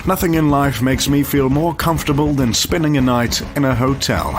Nothing in life makes me feel more comfortable than spending a night in a hotel.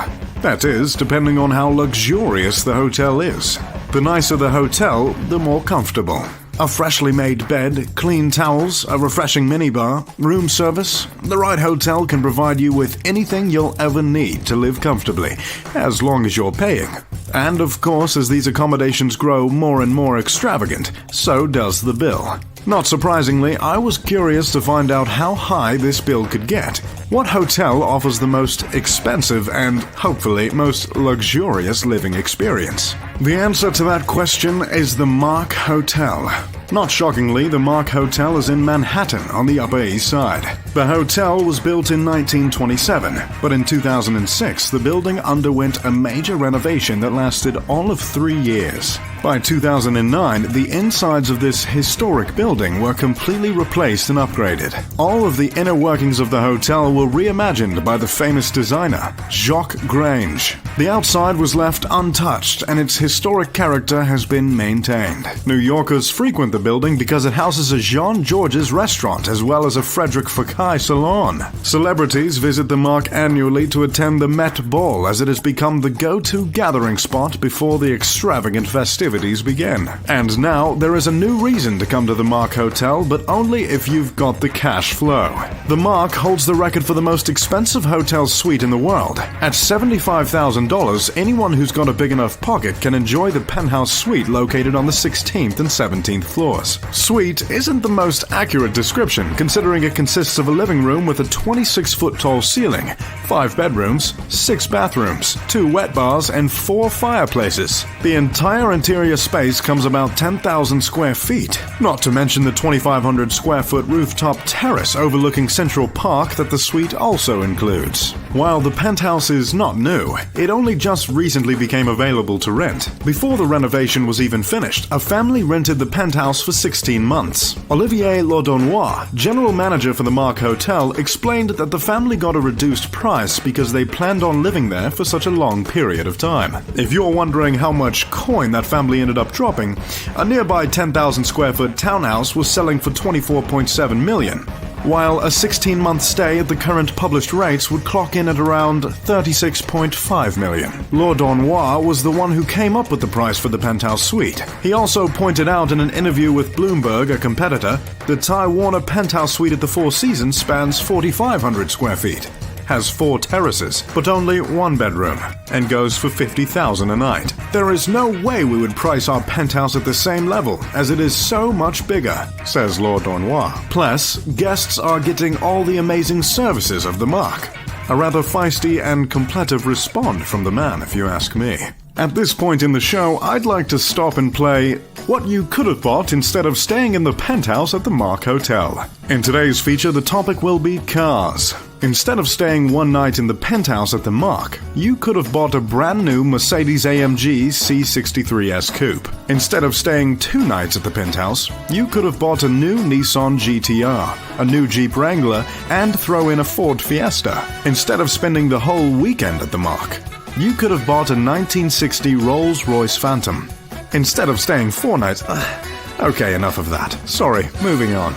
That is, depending on how luxurious the hotel is. The nicer the hotel, the more comfortable. A freshly made bed, clean towels, a refreshing minibar, room service. The right hotel can provide you with anything you'll ever need to live comfortably, as long as you're paying. And of course, as these accommodations grow more and more extravagant, so does the bill. Not surprisingly, I was curious to find out how high this bill could get. What hotel offers the most expensive and, hopefully, most luxurious living experience? The answer to that question is the Mark Hotel. Not shockingly, the Mark Hotel is in Manhattan on the Upper East Side. The hotel was built in 1927, but in 2006 the building underwent a major renovation that lasted all of 3 years. By 2009, the insides of this historic building were completely replaced and upgraded. All of the inner workings of the hotel were reimagined by the famous designer, Jacques Grange. The outside was left untouched, and its historic character has been maintained. New Yorkers frequent the building because it houses a Jean Georges restaurant as well as a Frederic Fekkai salon. Celebrities visit the Mark annually to attend the Met Ball, as it has become the go-to gathering spot before the extravagant festivities begin. And now there is a new reason to come to the Mark Hotel, but only if you've got the cash flow. The Mark holds the record for the most expensive hotel suite in the world. At $75,000, anyone who's got a big enough pocket can enjoy the penthouse suite located on the 16th and 17th floors. Suite isn't the most accurate description, considering it consists of a living room with a 26-foot tall ceiling, 5 bedrooms, 6 bathrooms, 2 wet bars, and 4 fireplaces. The entire interior space comes about 10,000 square feet, not to mention the 2,500 square foot rooftop terrace overlooking Central Park that the suite also includes. While the penthouse is not new, it only just recently became available to rent. Before the renovation was even finished, a family rented the penthouse for 16 months. Olivier Laudonnois, general manager for the Mark Hotel, explained that the family got a reduced price because they planned on living there for such a long period of time. If you're wondering how much coin that family ended up dropping, a nearby 10,000 square foot townhouse was selling for $24.7 million. While a 16-month stay at the current published rates would clock in at around $36.5 million. Laudonnois was the one who came up with the price for the penthouse suite. He also pointed out in an interview with Bloomberg, a competitor, the Ty Warner penthouse suite at the Four Seasons spans 4,500 square feet, has 4 terraces, but only 1 bedroom, and goes for $50,000 a night. There is no way we would price our penthouse at the same level, as it is so much bigger, says Laudonnois. Plus, guests are getting all the amazing services of the Mark. A rather feisty and completive response from the man, if you ask me. At this point in the show, I'd like to stop and play what you could have bought instead of staying in the penthouse at the Mark Hotel. In today's feature, the topic will be cars. Instead of staying one night in the penthouse at the Mark, you could have bought a brand new Mercedes-AMG C63S Coupe. Instead of staying 2 nights at the penthouse, you could have bought a new Nissan GTR, a new Jeep Wrangler, and throw in a Ford Fiesta. Instead of spending the whole weekend at the Mark, you could have bought a 1960 Rolls-Royce Phantom. Instead of staying 4 nights... Okay, enough of that. Sorry, moving on.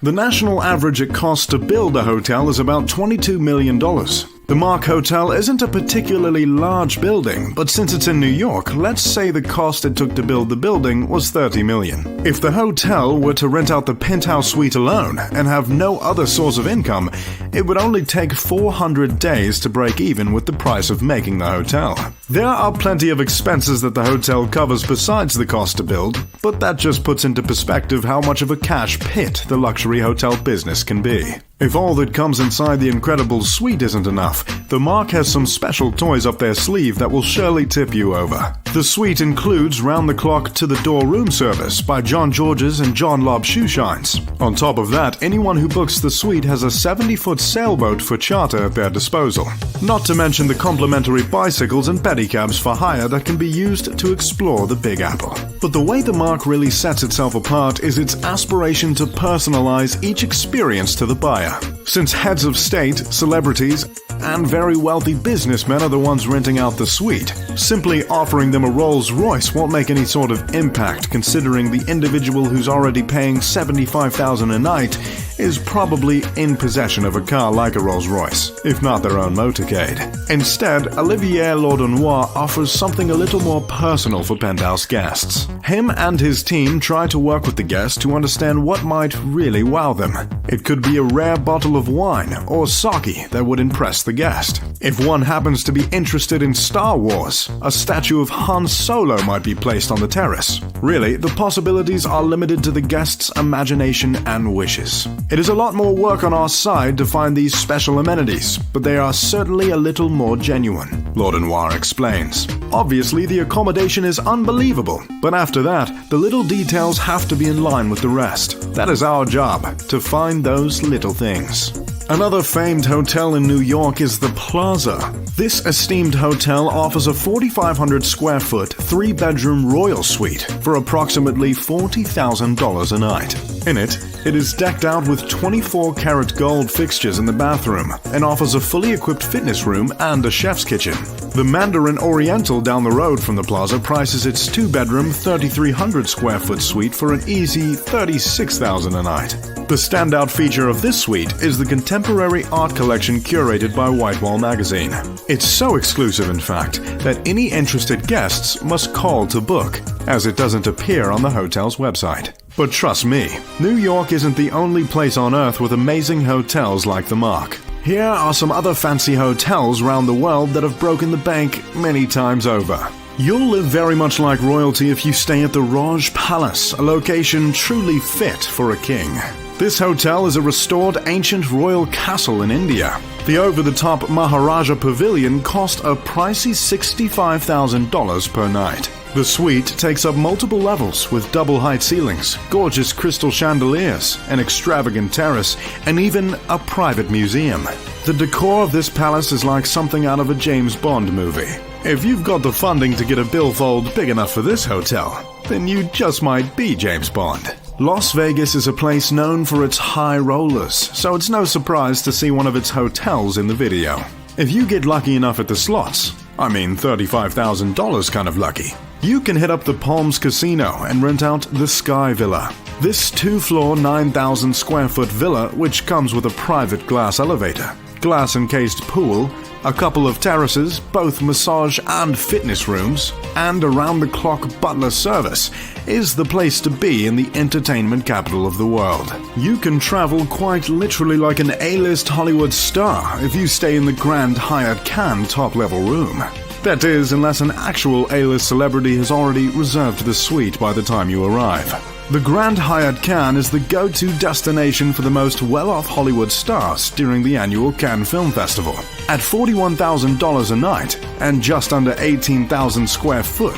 The national average it costs to build a hotel is about $22 million. The Mark Hotel isn't a particularly large building, but since it's in New York, let's say the cost it took to build the building was $30 million. If the hotel were to rent out the penthouse suite alone and have no other source of income, it would only take 400 days to break even with the price of making the hotel. There are plenty of expenses that the hotel covers besides the cost to build, but that just puts into perspective how much of a cash pit the luxury hotel business can be. If all that comes inside the incredible suite isn't enough, the Mark has some special toys up their sleeve that will surely tip you over. The suite includes round-the-clock to-the-door room service by John Georges and John Lobb Shoe Shines. On top of that, anyone who books the suite has a 70-foot sailboat for charter at their disposal. Not to mention the complimentary bicycles and pedicabs for hire that can be used to explore the Big Apple. But the way the Mark really sets itself apart is its aspiration to personalize each experience to the buyer. Since heads of state, celebrities, and very wealthy businessmen are the ones renting out the suite. Simply offering them a Rolls-Royce won't make any sort of impact, considering the individual who's already paying $75,000 a night is probably in possession of a car like a Rolls-Royce, if not their own motorcade. Instead, Olivier Laudenois offers something a little more personal for penthouse guests. Him and his team try to work with the guests to understand what might really wow them. It could be a rare bottle of wine or sake that would impress the guest. If one happens to be interested in Star Wars, a statue of Han Solo might be placed on the terrace. Really, the possibilities are limited to the guest's imagination and wishes. It is a lot more work on our side to find these special amenities, but they are certainly a little more genuine, Laudenois explains. Obviously, the accommodation is unbelievable, but after that, the little details have to be in line with the rest. That is our job, to find those little things. Another famed hotel in New York is the Plaza. This esteemed hotel offers a 4,500 square foot, 3-bedroom royal suite for approximately $40,000 a night. In it is decked out with 24-karat gold fixtures in the bathroom and offers a fully equipped fitness room and a chef's kitchen. The Mandarin Oriental down the road from the Plaza prices its 2-bedroom, 3,300 square foot suite for an easy $36,000 a night. The standout feature of this suite is the contemporary art collection curated by Whitewall magazine. It's so exclusive, in fact, that any interested guests must call to book, as it doesn't appear on the hotel's website. But trust me, New York isn't the only place on earth with amazing hotels like the Mark. Here are some other fancy hotels around the world that have broken the bank many times over. You'll live very much like royalty if you stay at the Raj Palace, a location truly fit for a king. This hotel is a restored ancient royal castle in India. The over-the-top Maharaja Pavilion cost a pricey $65,000 per night. The suite takes up multiple levels with double-height ceilings, gorgeous crystal chandeliers, an extravagant terrace, and even a private museum. The decor of this palace is like something out of a James Bond movie. If you've got the funding to get a billfold big enough for this hotel, then you just might be James Bond. Las Vegas is a place known for its high rollers, so it's no surprise to see one of its hotels in the video. If you get lucky enough at the slots, I mean $35,000 kind of lucky, you can hit up the Palms Casino and rent out the Sky Villa. This 2-floor, 9,000 square foot villa, which comes with a private glass elevator, glass-encased pool, a couple of terraces, both massage and fitness rooms, and around-the-clock butler service, is the place to be in the entertainment capital of the world. You can travel quite literally like an A-list Hollywood star if you stay in the Grand Hyatt Cannes top-level room. That is, unless an actual A-list celebrity has already reserved the suite by the time you arrive. The Grand Hyatt Cannes is the go-to destination for the most well-off Hollywood stars during the annual Cannes Film Festival. At $41,000 a night and just under 18,000 square foot.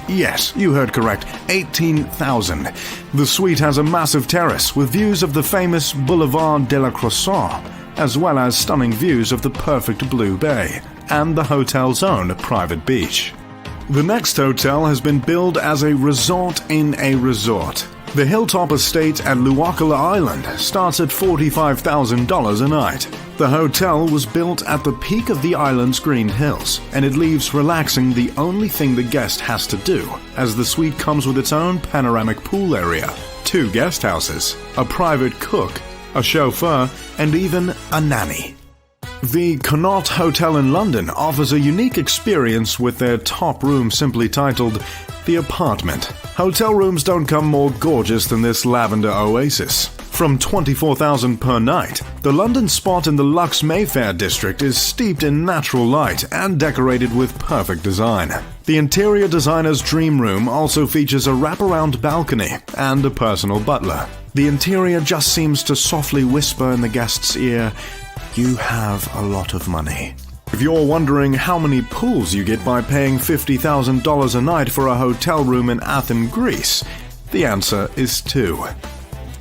Yes, you heard correct, 18,000. The suite has a massive terrace with views of the famous Boulevard de la Croissant, as well as stunning views of the perfect Blue Bay and the hotel's own private beach. The next hotel has been billed as a resort in a resort. The Hilltop Estate at Luakala Island starts at $45,000 a night. The hotel was built at the peak of the island's green hills, and it leaves relaxing the only thing the guest has to do, as the suite comes with its own panoramic pool area, 2 guest houses, a private cook, a chauffeur, and even a nanny. The Connaught Hotel in London offers a unique experience with their top room simply titled The Apartment. Hotel rooms don't come more gorgeous than this lavender oasis. From $24,000 per night, the London spot in the Lux Mayfair district is steeped in natural light and decorated with perfect design. The interior designer's dream room also features a wraparound balcony and a personal butler. The interior just seems to softly whisper in the guest's ear, "You have a lot of money." If you're wondering how many pools you get by paying $50,000 a night for a hotel room in Athens, Greece, the answer is 2.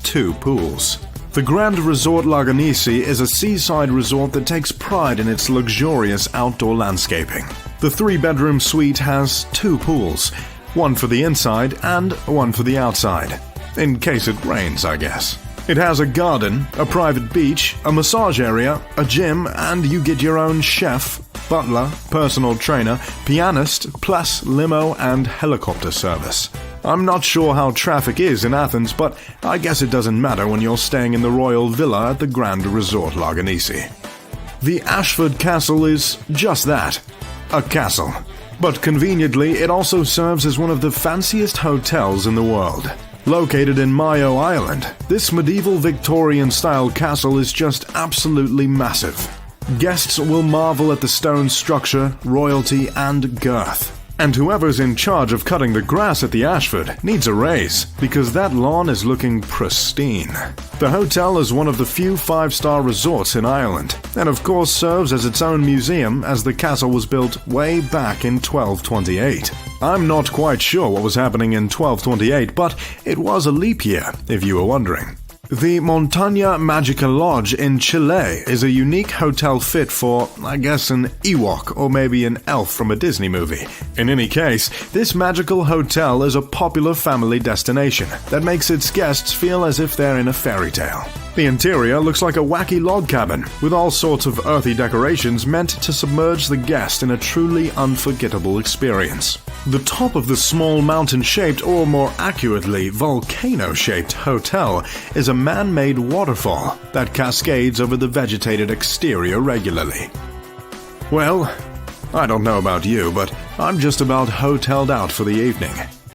2 pools. The Grand Resort Laganisi is a seaside resort that takes pride in its luxurious outdoor landscaping. The 3-bedroom suite has 2 pools, one for the inside and one for the outside. In case it rains, I guess. It has a garden, a private beach, a massage area, a gym, and you get your own chef, butler, personal trainer, pianist, plus limo and helicopter service. I'm not sure how traffic is in Athens, but I guess it doesn't matter when you're staying in the royal villa at the Grand Resort Laganisi. The Ashford Castle is just that, a castle. But conveniently, it also serves as one of the fanciest hotels in the world. Located in Mayo Island, this medieval Victorian-style castle is just absolutely massive. Guests will marvel at the stone structure, royalty, and girth. And whoever's in charge of cutting the grass at the Ashford needs a raise, because that lawn is looking pristine. The hotel is one of the few 5-star resorts in Ireland, and of course serves as its own museum as the castle was built way back in 1228. I'm not quite sure what was happening in 1228, but it was a leap year, if you were wondering. The Montaña Magica Lodge in Chile is a unique hotel fit for, I guess, an Ewok or maybe an elf from a Disney movie. In any case, this magical hotel is a popular family destination that makes its guests feel as if they're in a fairy tale. The interior looks like a wacky log cabin, with all sorts of earthy decorations meant to submerge the guest in a truly unforgettable experience. The top of the small mountain-shaped, or more accurately, volcano-shaped hotel is a man-made waterfall that cascades over the vegetated exterior regularly. Well, I don't know about you, but I'm just about hoteled out for the evening.